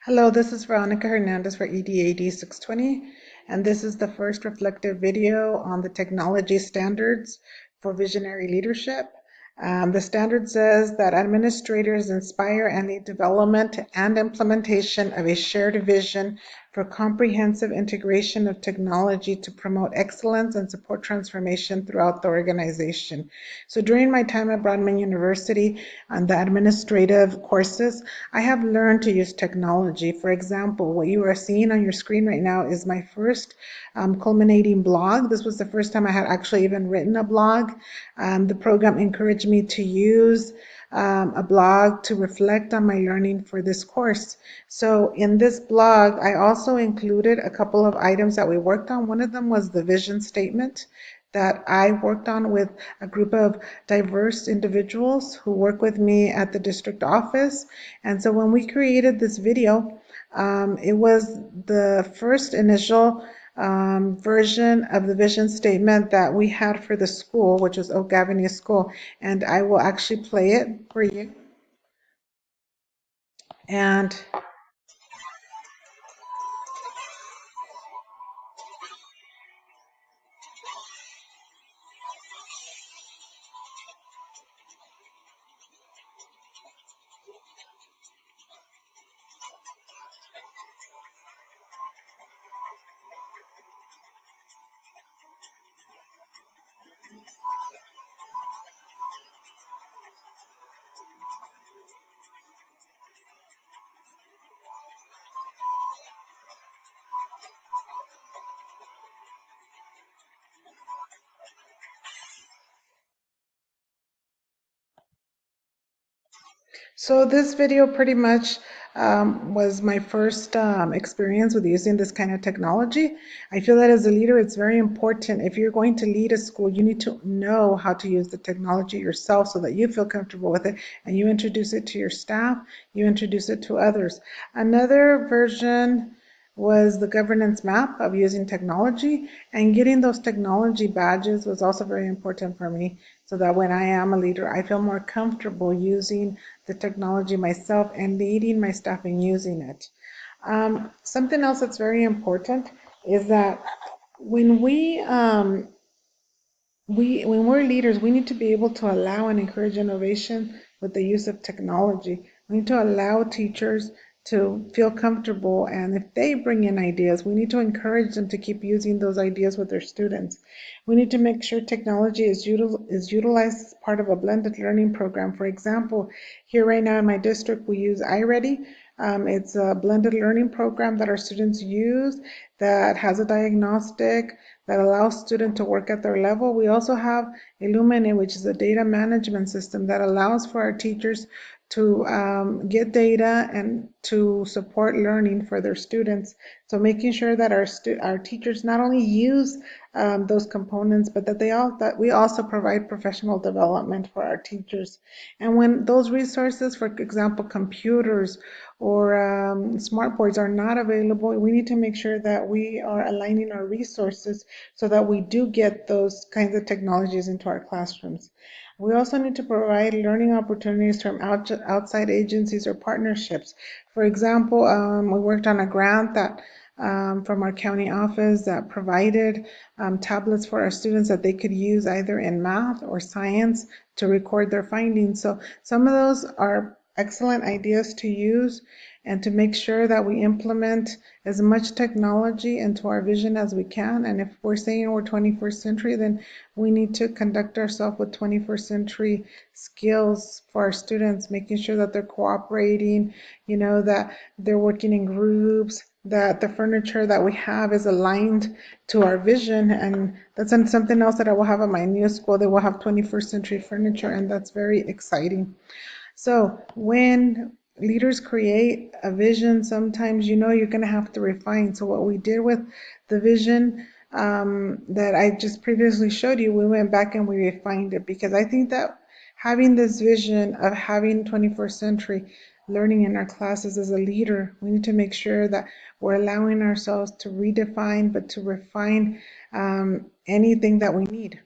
Hello, this is Veronica Hernandez for EDAD 620, and this is the first reflective video on the technology standards for visionary leadership. The standard says that administrators inspire and lead development and implementation of a shared vision for comprehensive integration of technology to promote excellence and support transformation throughout the organization. So during my time at Broadman University on the administrative courses, I have learned to use technology. For example, what you are seeing on your screen right now is my first culminating blog. This was the first time I had actually even written a blog. The program encouraged me to use a blog to reflect on my learning for this course. So in this blog, I also included a couple of items that we worked on. One of them was the vision statement that I worked on with a group of diverse individuals who work with me at the district office. And so when we created this video, it was the first initial version of the vision statement that we had for the school, which was Oak Avenue School. And I will actually play it for you. And so this video pretty much was my first experience with using this kind of technology. I feel that as a leader, it's very important. If you're going to lead a school, you need to know how to use the technology yourself so that you feel comfortable with it and you introduce it to your staff, you introduce it to others. Another version was the governance map of using technology, and getting those technology badges was also very important for me so that when I am a leader, I feel more comfortable using the technology myself and leading my staff in using it. Something else that's very important is that when when we're leaders, we need to be able to allow and encourage innovation with the use of technology. We need to allow teachers to feel comfortable, and if they bring in ideas, we need to encourage them to keep using those ideas with their students. We need to make sure technology is utilized as part of a blended learning program. For example, here right now in my district, we use iReady. It's a blended learning program that our students use that has a diagnostic that allows students to work at their level. We also have Illumine, which is a data management system that allows for our teachers to get data and to support learning for their students. So making sure that our teachers not only use those components, but that we also provide professional development for our teachers. And when those resources, for example, computers or smart boards are not available, we need to make sure that we are aligning our resources so that we do get those kinds of technologies into our classrooms. We also need to provide learning opportunities from outside agencies or partnerships. For example, we worked on a grant that from our county office that provided tablets for our students that they could use either in math or science to record their findings. So some of those are excellent ideas to use and to make sure that we implement as much technology into our vision as we can. And if we're saying we're 21st century, then we need to conduct ourselves with 21st century skills for our students, making sure that they're cooperating, that they're working in groups, that the furniture that we have is aligned to our vision. And that's something else that I will have at my new school. They will have 21st century furniture, and that's very exciting. So when leaders create a vision, sometimes you're going to have to refine. So what we did with the vision that I just previously showed you, we went back and we refined it, because I think that having this vision of having 21st century learning in our classes as a leader, we need to make sure that we're allowing ourselves to redefine, but to refine anything that we need.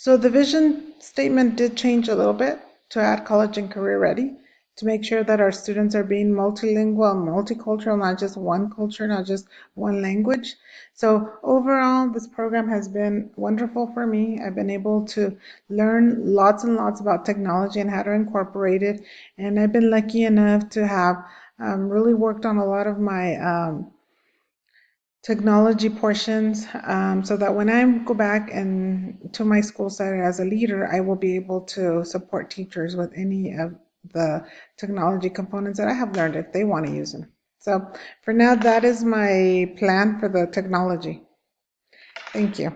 So the vision statement did change a little bit to add college and career ready, to make sure that our students are being multilingual and multicultural, not just one culture, not just one language. So overall, this program has been wonderful for me. I've been able to learn lots and lots about technology and how to incorporate it. And I've been lucky enough to have really worked on a lot of my technology portions, so that when I go back and to my school setting as a leader, I will be able to support teachers with any of the technology components that I have learned if they want to use them. So for now, that is my plan for the technology. Thank you.